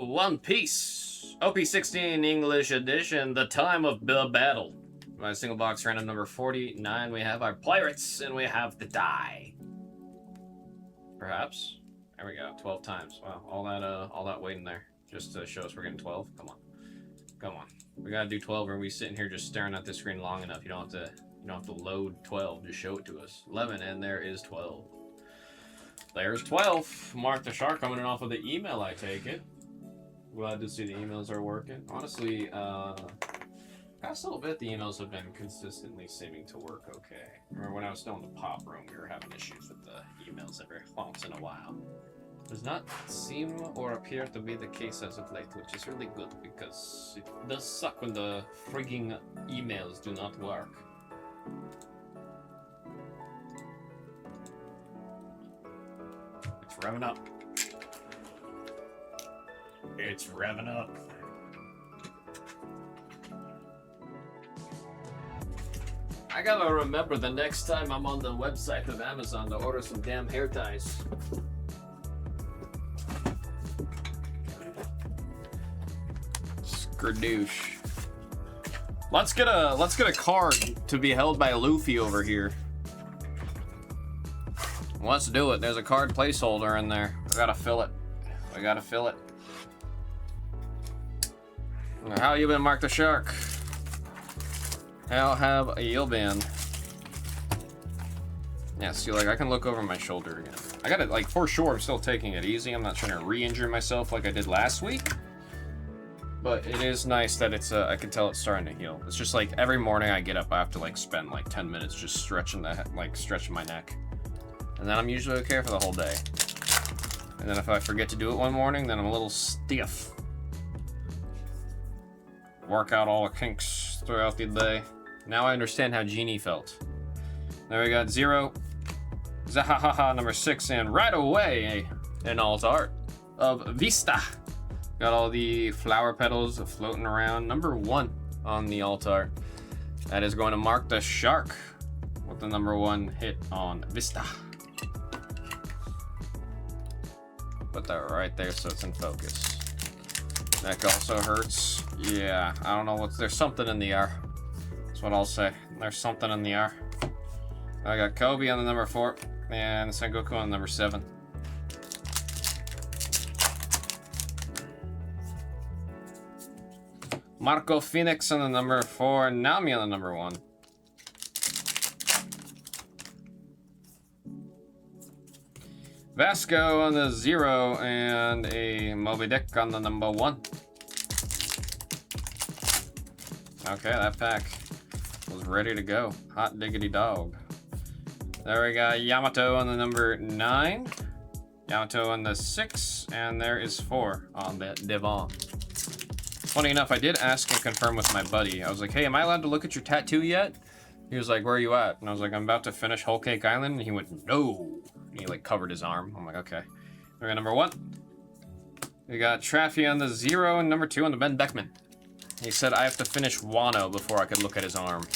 One Piece. OP16 English edition, The Time of the Battle. My single box random number 49, we have our pirates, and we have the die. Perhaps. There we go, 12 times. Wow, all that weight in there. Just to show us we're getting 12. Come on. Come on. We gotta do 12, or are we sitting here just staring at the screen long enough? You don't have to load 12, just show it to us. 11, and there is 12. There's 12. Mark the Shark coming in off of the email, I take it. Glad to see the emails are working. Honestly, past a little bit, the emails have been consistently seeming to work okay. Remember when I was still in the pop room, we were having issues with the emails every once in a while. Does not seem or appear to be the case as of late, which is really good because it does suck when the frigging emails do not work. It's revving up. It's revving up. I gotta remember the next time I'm on the website of Amazon to order some damn hair ties. Skadoosh. Let's get a card to be held by Luffy over here. Let's do it. There's a card placeholder in there. I gotta fill it. I gotta fill it. How you been, Mark the Shark? How have you been? Yeah, see, like, I can look over my shoulder again. I gotta, like, for sure, I'm still taking it easy. I'm not trying to re-injure myself like I did last week. But it is nice that it's, I can tell it's starting to heal. It's just, like, every morning I get up, I have to, like, spend, like, 10 minutes just stretching stretching my neck. And then I'm usually okay for the whole day. And then if I forget to do it one morning, then I'm a little stiff. Work out all the kinks throughout the day. Now I understand how Genie felt. There we got 0. Zahahaha number 6, and right away an alt art of Vista. Got all the flower petals floating around. Number 1 on the alt art. That is going to Mark the Shark with the number 1 hit on Vista. Put that right there so it's in focus. Neck also hurts. Yeah, I don't know there's something in the air. That's what I'll say. There's something in the air. I got Kobe on the number 4 and Sengoku on the number 7. Marco Phoenix on the number 4, Nami on the number 1. Vasco on the 0 and a Moby Dick on the number 1. Okay, that pack was ready to go. Hot diggity dog. There we got Yamato on the number 9. Yamato on the 6. And there is 4 on the Devon. Funny enough, I did ask and confirm with my buddy. I was like, hey, am I allowed to look at your tattoo yet? He was like, where are you at? And I was like, I'm about to finish Whole Cake Island. And he went, no. And he like covered his arm. I'm like, okay. We got number 1. We got Traffy on the 0 and number 2 on the Ben Beckman. He said I have to finish Wano before I could look at his arm.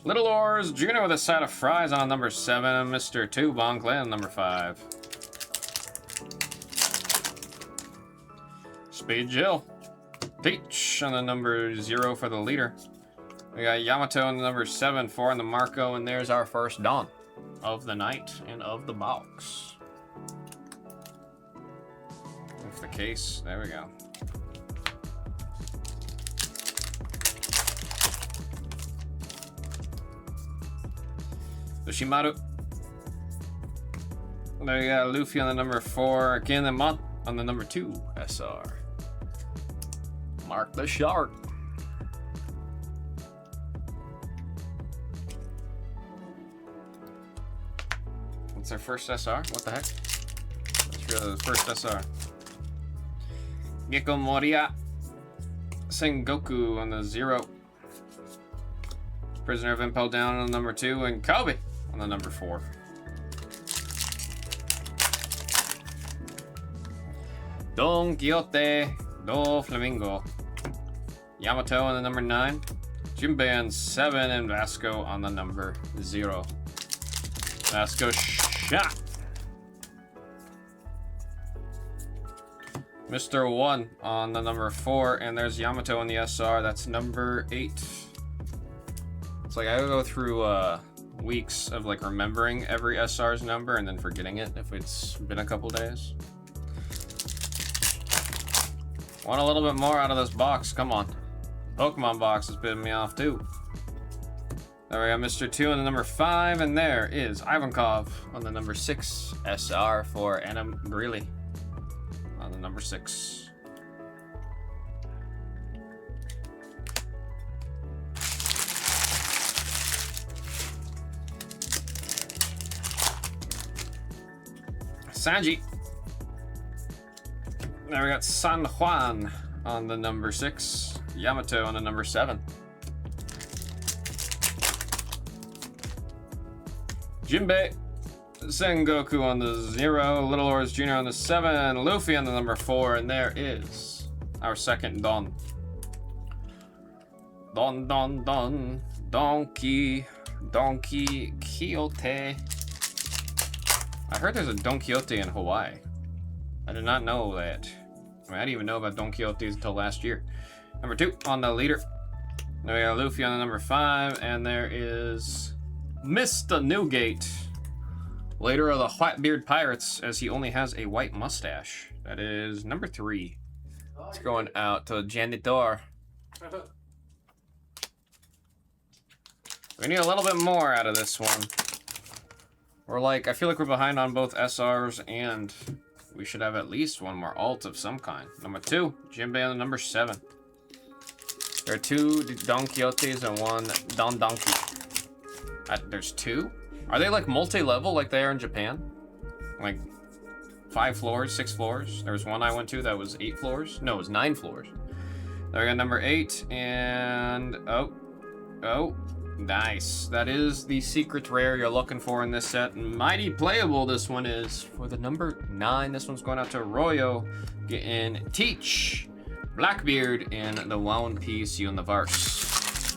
Little Oars Junior with a side of fries on number 7. Mr. 2 Bon Clan on number 5. Speed Jill. Peach on the number 0 for the leader. We got Yamato on the number 7, 4 on the Marco, and there's our first Dawn of the night and of the box. With the case, there we go. Ushimaru. There you got Luffy on the number 4, Kinemon on the number 2, SR. Mark the Shark. What's our first SR? What the heck? Let's go to the first SR. Gekko Moria. Sengoku on the 0. Prisoner of Impel Down on the number 2. And Kobe on the number 4. Don Quixote do Flamingo. Yamato on the number 9. Jinbei on 7, and Vasco on the number 0. Vasco shot. Mr. 1 on the number 4, and there's Yamato on the SR. That's number 8. It's like I go through weeks of like remembering every SR's number and then forgetting it if it's been a couple days. Want a little bit more out of this box? Come on. Pokemon box is bidding me off too. There we go, Mr. 2 on the number 5, and there is Ivankov on the number 6 SR for Anna Greeley on the number 6. Sanji. Now we got San Juan on the number 6. Yamato on the number 7. Jinbei. Sengoku on the 0. Little Oars Jr. on the 7. Luffy on the number 4. And there is our second Don. Don. Donkey Quixote. I heard there's a Don Quixote in Hawaii. I did not know that. I didn't even know about Don Quixotes until last year. Number 2 on the leader. Now we got Luffy on the number 5, and there is Mr. Newgate, leader of the Whitebeard Pirates, as he only has a white mustache. That is number 3. It's going out to Janitor. We need a little bit more out of this one. I feel like we're behind on both SRs, and we should have at least one more alt of some kind. Number 2, Jinbei on the number 7. There are 2 Don Quixotes and 1 Don Donkey. There's 2? Are they like multi-level like they are in Japan? Like 5 floors, 6 floors? There was one I went to that was 8 floors? No, it was 9 floors. There we got number 8, and oh. Nice. That is the secret rare you're looking for in this set. Mighty playable this one is. For the number 9, this one's going out to Arroyo. Getting Teach, Blackbeard, and the One Piece Universe.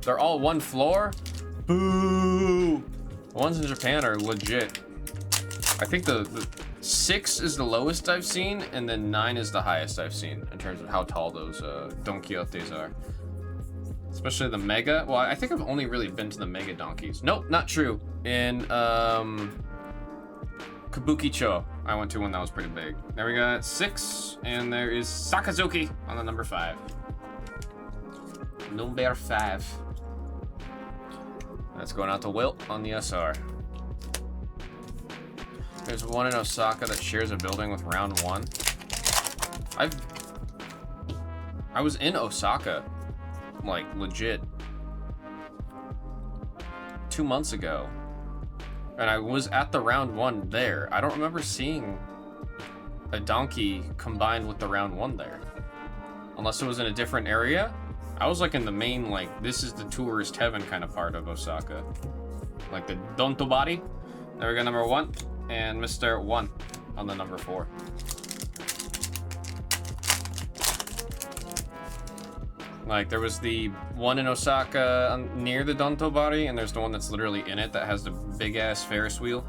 They're all 1 floor? Boo! The ones in Japan are legit. I think the 6 is the lowest I've seen, and then 9 is the highest I've seen in terms of how tall those Don Quixotes are. Especially the Mega. Well, I think I've only really been to the Mega Donkeys. Nope, not true. In Kabukicho, I went to one that was pretty big. There we got 6, and there is Sakazuki on the number 5. Number 5. That's going out to Wilt on the SR. There's one in Osaka that shares a building with round 1. I was in Osaka, like legit 2 months ago, and I was at the round 1 there. I don't remember seeing a donkey combined with the round 1 there, unless it was in a different area. I was like in the main, like this is the tourist heaven kind of part of Osaka, like the Dontobari. There we go, number 1, and Mr. 1 on the number 4. Like, there was the one in Osaka near the Dontobari, and there's the one that's literally in it that has the big-ass Ferris wheel.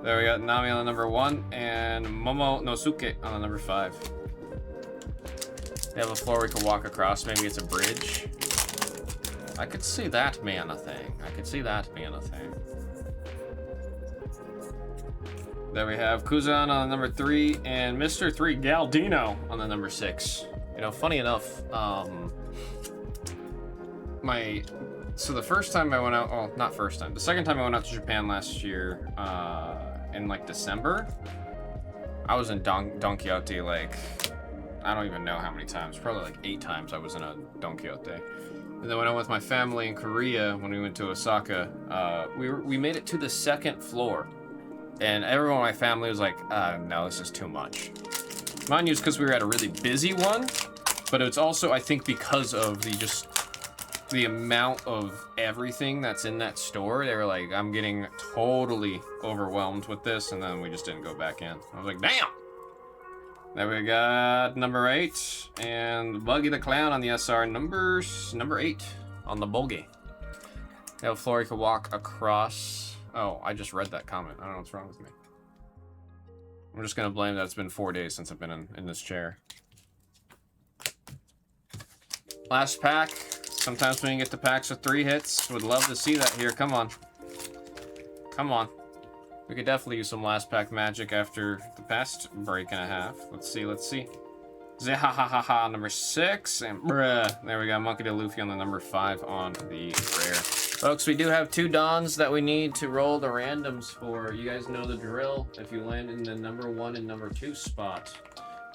There we got Nami on the number 1, and Momonosuke on the number 5. They have a floor we can walk across. Maybe it's a bridge. I could see that being a thing. There we have Kuzan on the number 3, and Mr. 3 Galdino on the number 6. You know, funny enough, so the first time I went out, well, not first time, the second time I went out to Japan last year, in like December, I was in Don Quixote, like, I don't even know how many times, probably like 8 times I was in a Don Quixote. And then when I went with my family in Korea, when we went to Osaka, we made it to the 2nd floor, and everyone in my family was like, no, this is too much. Mind you, it's because we were at a really busy one, but it's also, I think, because of the amount of everything that's in that store. They were like, I'm getting totally overwhelmed with this, and then we just didn't go back in. I was like, damn! There we got number 8, and Buggy the Clown on the SR, number 8 on the Bulgy. They have a floor you can walk across. Oh, I just read that comment. I don't know what's wrong with me. I'm just gonna blame that it's been 4 days since I've been in this chair. Last pack. Sometimes we can get the packs with 3 hits. Would love to see that here. Come on. Come on. We could definitely use some last pack magic after the past break and a half. Let's see, let's see. Zehahaha, number 6. And bruh. There we go. Monkey D. Luffy on the number 5 on the rare. Folks, we do have 2 Dons that we need to roll the randoms for. You guys know the drill. If you land in the number 1 and number 2 spot,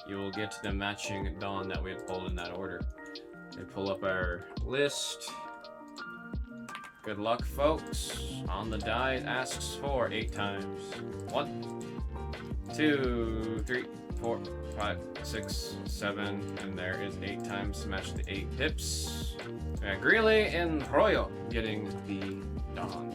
you'll get the matching Don that we had pulled in that order. We pull up our list. Good luck, folks. On the die, it asks for 8 times. 1, 2, 3, 4, 5, 6, 7, and there is 8 times to match the 8 pips. Greeley and Royo getting the Don.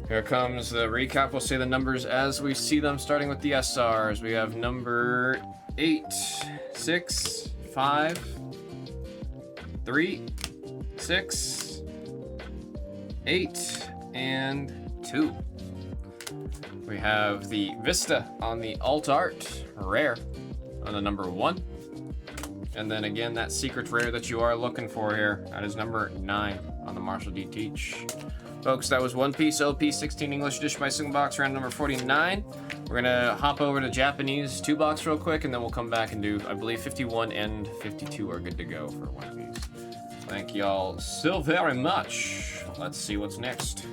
Here comes the recap. We'll say the numbers as we see them, starting with the SRs. We have number 8, 6, 5, 3, 6, 8, and 2. We have the Vista on the Alt Art rare on the number 1. And then again, that secret rare that you are looking for here, that is number 9 on the Marshall D. Teach. Folks, that was One Piece OP16 English Edition by Single Box, round number 49. We're gonna hop over to Japanese 2-box real quick, and then we'll come back and do, I believe 51 and 52 are good to go for One Piece. Thank y'all so very much. Let's see what's next.